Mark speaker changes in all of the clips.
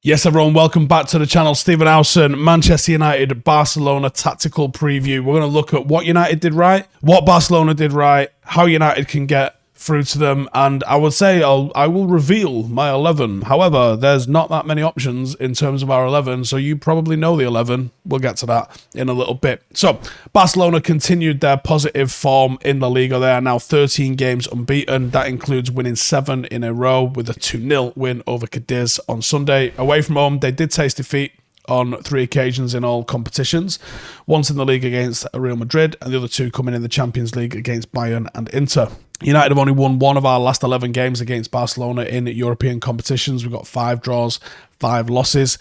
Speaker 1: Yes, everyone, welcome back to the channel. Stephen Howson, Manchester United, Barcelona tactical preview. We're going to look at what United did right, what Barcelona did right, how United can get through to them, and I would say I will reveal my 11. However, there's not that many options in terms of our 11, so you probably know the 11. We'll get to that in a little bit. So, Barcelona continued their positive form in La Liga. They are now 13 games unbeaten. That includes winning 7 in a row with a 2-0 win over Cadiz on Sunday. Away from home, they did taste defeat on 3 occasions in all competitions. Once in the league against Real Madrid, and the other 2 coming in the Champions League against Bayern and Inter. United have only won 1 of our last 11 games against Barcelona in European competitions. We've got 5 draws, 5 losses,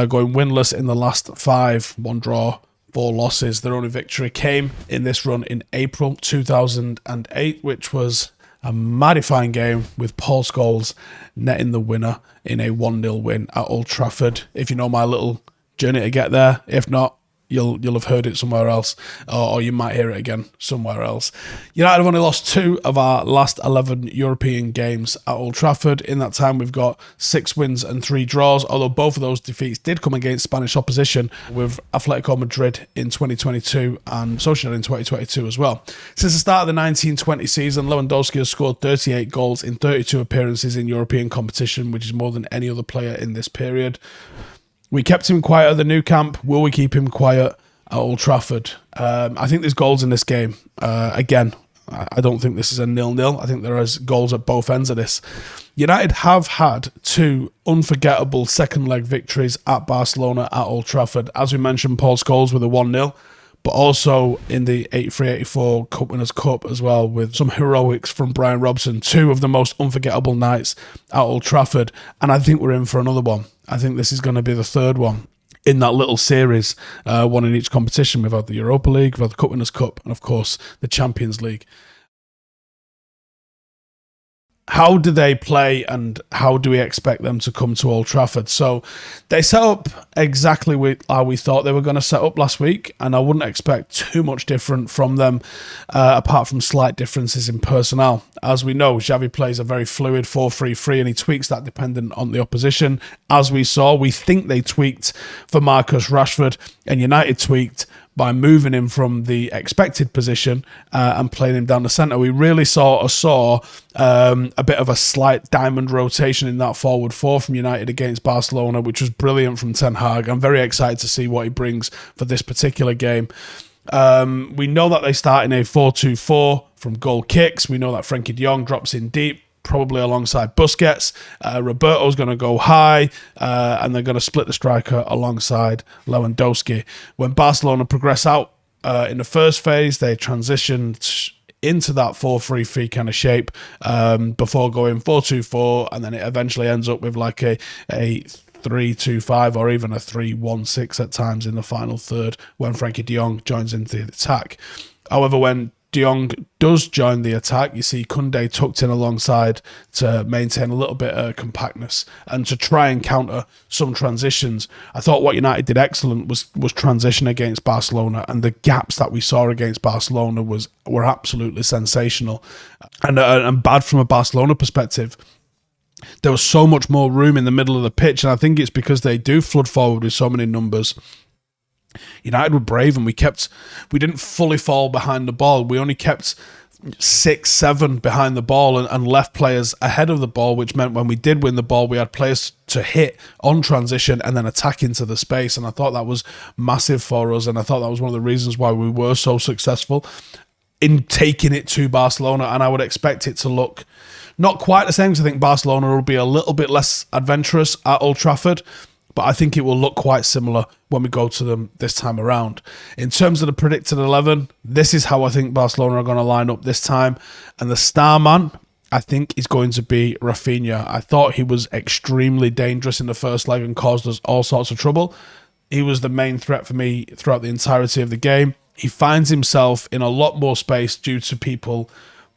Speaker 1: going winless in the last 5, 1 draw, 4 losses. Their only victory came in this run in April 2008, which was a mighty-fine game with Paul Scholes netting the winner in a 1-0 win at Old Trafford. If you know my little journey to get there, if not, you'll have heard it somewhere else, or you might hear it again somewhere else. United have only lost 2 of our last 11 European games at Old Trafford. In that time, we've got 6 wins and 3 draws, although both of those defeats did come against Spanish opposition, with Atletico Madrid in 2022 and Sociedad in 2022 as well. Since the start of the 19-20 season, Lewandowski has scored 38 goals in 32 appearances in European competition, which is more than any other player in this period. We kept him quiet at the Nou Camp. Will we keep him quiet at Old Trafford? I think there's goals in this game. Again, I don't think this is a 0-0. I think there is goals at both ends of this. United have had 2 unforgettable second leg victories at Barcelona at Old Trafford. As we mentioned, Paul Scholes with a 1-0. But also in the 83-84 Cup Winners' Cup as well, with some heroics from Brian Robson. 2 of the most unforgettable nights at Old Trafford. And I think we're in for another one. I think this is going to be the 3rd one in that little series, one in each competition. We've had the Europa League, we've had the Cup Winners' Cup, and of course the Champions League. How do they play, and how do we expect them to come to Old Trafford? So they set up exactly how we thought they were going to set up last week, and I wouldn't expect too much different from them, apart from slight differences in personnel. As we know, Xavi plays a very fluid 4-3-3, and he tweaks that dependent on the opposition. As we saw, we think they tweaked for Marcus Rashford, and United tweaked by moving him from the expected position and playing him down the centre. We really saw a bit of a slight diamond rotation in that forward 4 from United against Barcelona, which was brilliant from Ten Hag. I'm very excited to see what he brings for this particular game. We know that they start in a 4-2-4 from goal kicks. We know that Frenkie de Jong drops in deep, probably alongside Busquets. Roberto's going to go high, and they're going to split the striker alongside Lewandowski. When Barcelona progress out in the first phase, they transitioned into that 4-3-3 kind of shape before going 4-2-4, and then it eventually ends up with like a 3-2-5 or even a 3-1-6 at times in the final third when Frenkie de Jong joins into the attack. However, when de Jong does join the attack, you see Koundé tucked in alongside to maintain a little bit of compactness and to try and counter some transitions. I thought what United did excellent was transition against Barcelona, and the gaps that we saw against Barcelona were absolutely sensational and bad from a Barcelona perspective. There was so much more room in the middle of the pitch, and I think it's because they do flood forward with so many numbers. United were brave, and we didn't fully fall behind the ball. We only kept 6-7 behind the ball and left players ahead of the ball, which meant when we did win the ball, we had players to hit on transition and then attack into the space. And I thought that was massive for us, and I thought that was one of the reasons why we were so successful in taking it to Barcelona. And I would expect it to look not quite the same, because I think Barcelona will be a little bit less adventurous at Old Trafford, but I think it will look quite similar when we go to them this time around. In terms of the predicted 11, this is how I think Barcelona are going to line up this time. And the star man, I think, is going to be Rafinha. I thought he was extremely dangerous in the first leg and caused us all sorts of trouble. He was the main threat for me throughout the entirety of the game. He finds himself in a lot more space due to people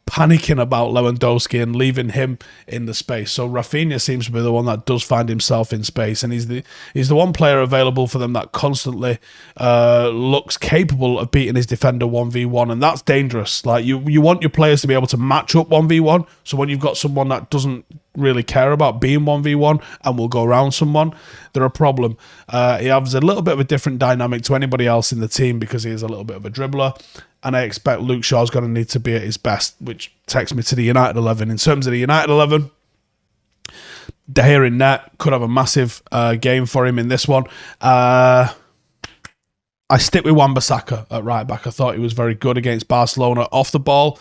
Speaker 1: panicking about Lewandowski and leaving him in the space. So Rafinha seems to be the one that does find himself in space, and he's the one player available for them that constantly looks capable of beating his defender 1v1, and that's dangerous. Like you want your players to be able to match up 1v1, so when you've got someone that doesn't really care about being 1v1 and will go around someone, they're a problem. He has a little bit of a different dynamic to anybody else in the team because he is a little bit of a dribbler. And I expect Luke Shaw's going to need to be at his best, which takes me to the United 11. In terms of the United 11, De Gea in net could have a massive game for him in this one. I stick with Wan-Bissaka at right back. I thought he was very good against Barcelona off the ball.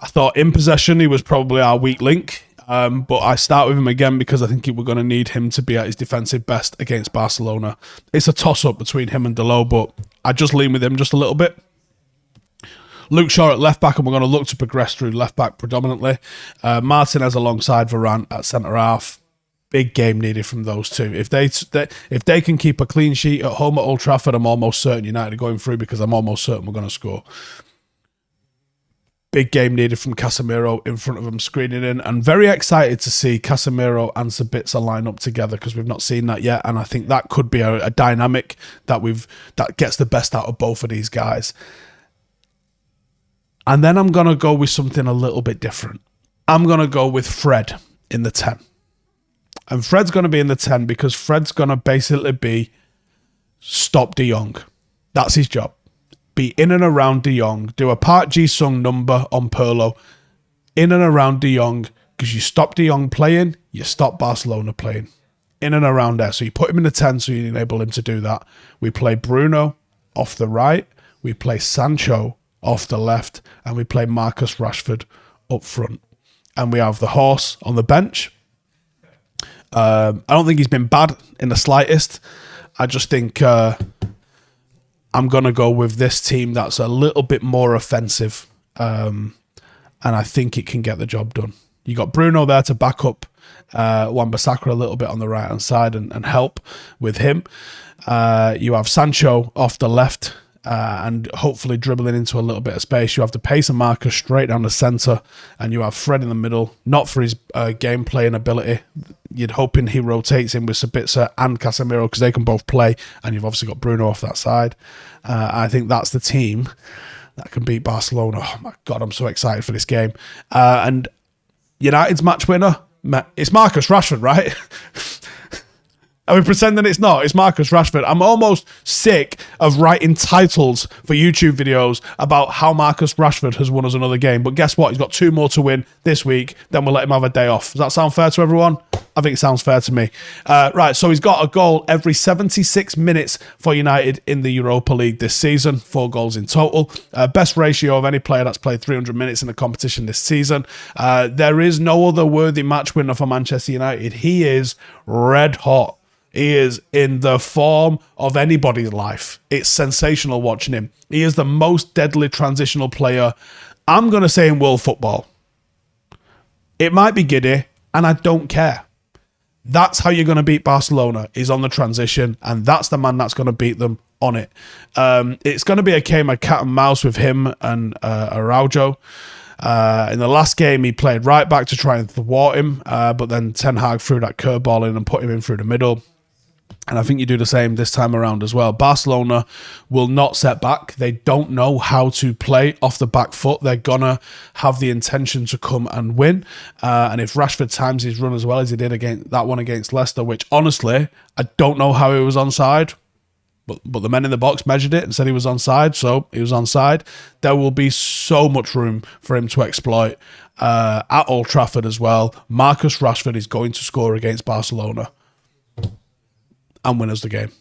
Speaker 1: I thought in possession he was probably our weak link. But I start with him again because I think we're going to need him to be at his defensive best against Barcelona. It's a toss-up between him and Dalot, but I just lean with him just a little bit. Luke Shaw at left back, and we're going to look to progress through left back predominantly. Martinez alongside Varane at centre half. Big game needed from those two. If they can keep a clean sheet at home at Old Trafford, I'm almost certain United are going through because I'm almost certain we're going to score. Big game needed from Casemiro in front of him, screening in. And very excited to see Casemiro and Sabitzer line up together because we've not seen that yet. And I think that could be a dynamic that gets the best out of both of these guys. And then I'm going to go with something a little bit different. I'm going to go with Fred in the 10. And Fred's going to be in the 10 because Fred's going to basically be stop De Jong. That's his job. Be in and around De Jong. Do a Park Ji-sung number on Pirlo. In and around De Jong because you stop De Jong playing, you stop Barcelona playing. In and around there. So you put him in the 10 so you enable him to do that. We play Bruno off the right. We play Sancho off the left, and we play Marcus Rashford up front. And we have the horse on the bench. I don't think he's been bad in the slightest. I just think I'm going to go with this team that's a little bit more offensive, and I think it can get the job done. You got Bruno there to back up Wan-Bissaka a little bit on the right-hand side and help with him. You have Sancho off the left, and hopefully dribbling into a little bit of space. You have the pace of Marcus straight down the centre, and you have Fred in the middle, not for his game playing ability. You'd hoping he rotates in with Sabitzer and Casemiro because they can both play, and you've obviously got Bruno off that side. I think that's the team that can beat Barcelona. Oh my God, I'm so excited for this game. And United's match winner, it's Marcus Rashford, right? Are we pretending it's not? It's Marcus Rashford. I'm almost sick of writing titles for YouTube videos about how Marcus Rashford has won us another game. But guess what? He's got 2 more to win this week. Then we'll let him have a day off. Does that sound fair to everyone? I think it sounds fair to me. Right, so he's got a goal every 76 minutes for United in the Europa League this season. 4 goals in total. Best ratio of any player that's played 300 minutes in the competition this season. There is no other worthy match winner for Manchester United. He is red hot. He is in the form of anybody's life. It's sensational watching him. He is the most deadly transitional player, I'm going to say, in world football. It might be giddy, and I don't care. That's how you're going to beat Barcelona, is on the transition, and that's the man that's going to beat them on it. It's going to be a game of cat and mouse with him and Araujo. In the last game, he played right back to try and thwart him, but then Ten Hag threw that curveball in and put him in through the middle. And I think you do the same this time around as well. Barcelona will not set back. They don't know how to play off the back foot. They're going to have the intention to come and win. And if Rashford times his run as well as he did against that one against Leicester, which honestly, I don't know how he was onside, but the men in the box measured it and said he was onside, so he was onside. There will be so much room for him to exploit at Old Trafford as well. Marcus Rashford is going to score against Barcelona and win us the game.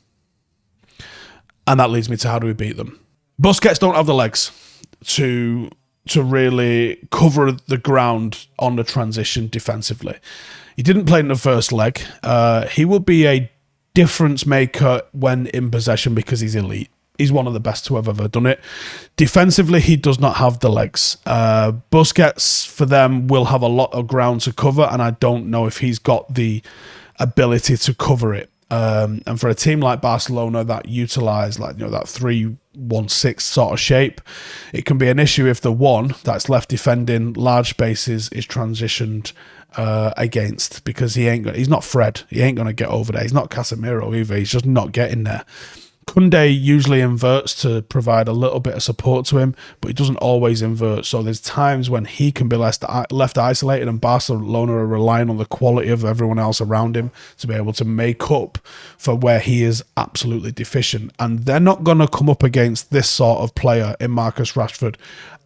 Speaker 1: And that leads me to how do we beat them? Busquets don't have the legs to really cover the ground on the transition defensively. He didn't play in the first leg. He will be a difference maker when in possession because he's elite. He's one of the best to have ever done it. Defensively, he does not have the legs. Busquets, for them, will have a lot of ground to cover, and I don't know if he's got the ability to cover it. And for a team like Barcelona that utilise that 3-1-6 sort of shape, it can be an issue if the one that's left defending large spaces is transitioned against, because he's not Fred. He ain't going to get over there. He's not Casemiro either. He's just not getting there. Koundé usually inverts to provide a little bit of support to him, but he doesn't always invert. So there's times when he can be left isolated, and Barcelona are relying on the quality of everyone else around him to be able to make up for where he is absolutely deficient. And they're not going to come up against this sort of player in Marcus Rashford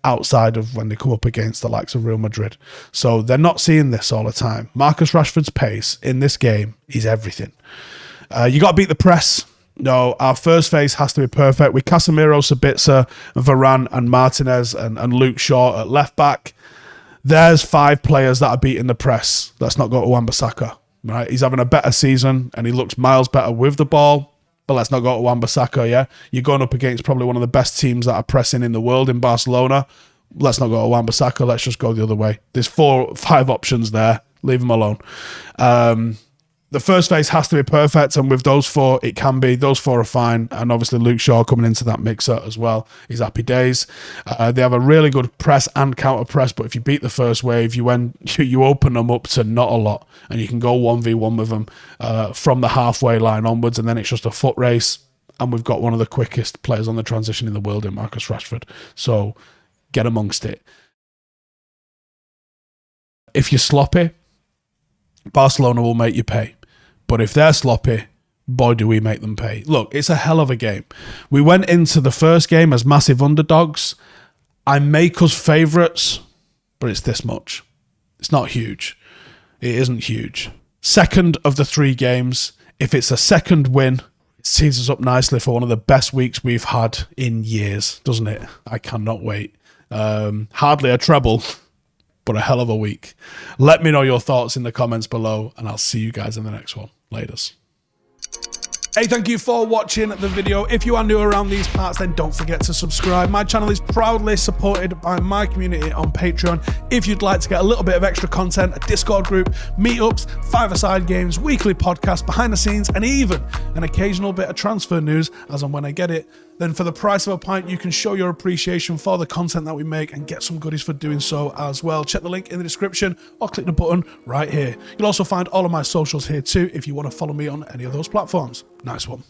Speaker 1: outside of when they come up against the likes of Real Madrid. So they're not seeing this all the time. Marcus Rashford's pace in this game is everything. You got to beat the press. No, our first phase has to be perfect with Casemiro, Sabitzer, Varane and Martinez and Luke Shaw at left back. There's 5 players that are beating the press. Let's not go to Wan-Bissaka, right? He's having a better season and he looks miles better with the ball, but let's not go to Wan-Bissaka, yeah? You're going up against probably one of the best teams that are pressing in the world in Barcelona. Let's not go to Wan-Bissaka. Let's just go the other way. There's 5 options there. Leave them alone. The first phase has to be perfect, and with those 4, it can be. Those 4 are fine, and obviously Luke Shaw coming into that mixer as well. He's happy days. They have a really good press and counter press, but if you beat the first wave, you open them up to not a lot, and you can go 1v1 with them from the halfway line onwards, and then it's just a foot race, and we've got one of the quickest players on the transition in the world in Marcus Rashford. So get amongst it. If you're sloppy, Barcelona will make you pay. But if they're sloppy, boy, do we make them pay. Look, it's a hell of a game. We went into the first game as massive underdogs. I make us favourites, but it's this much. It's not huge. It isn't huge. Second of the 3 games. If it's a second win, it tees us up nicely for one of the best weeks we've had in years, doesn't it? I cannot wait. Hardly a treble, but a hell of a week. Let me know your thoughts in the comments below, and I'll see you guys in the next one. Laters. Hey, thank you for watching the video. If you are new around these parts, then don't forget to subscribe. My channel is proudly supported by my community on Patreon. If you'd like to get a little bit of extra content, a Discord group, meetups, 5-a-side games, weekly podcasts, behind the scenes, and even an occasional bit of transfer news as and when I get it, then for the price of a pint, you can show your appreciation for the content that we make and get some goodies for doing so as well. Check the link in the description or click the button right here. You'll also find all of my socials here too if you want to follow me on any of those platforms. Nice one.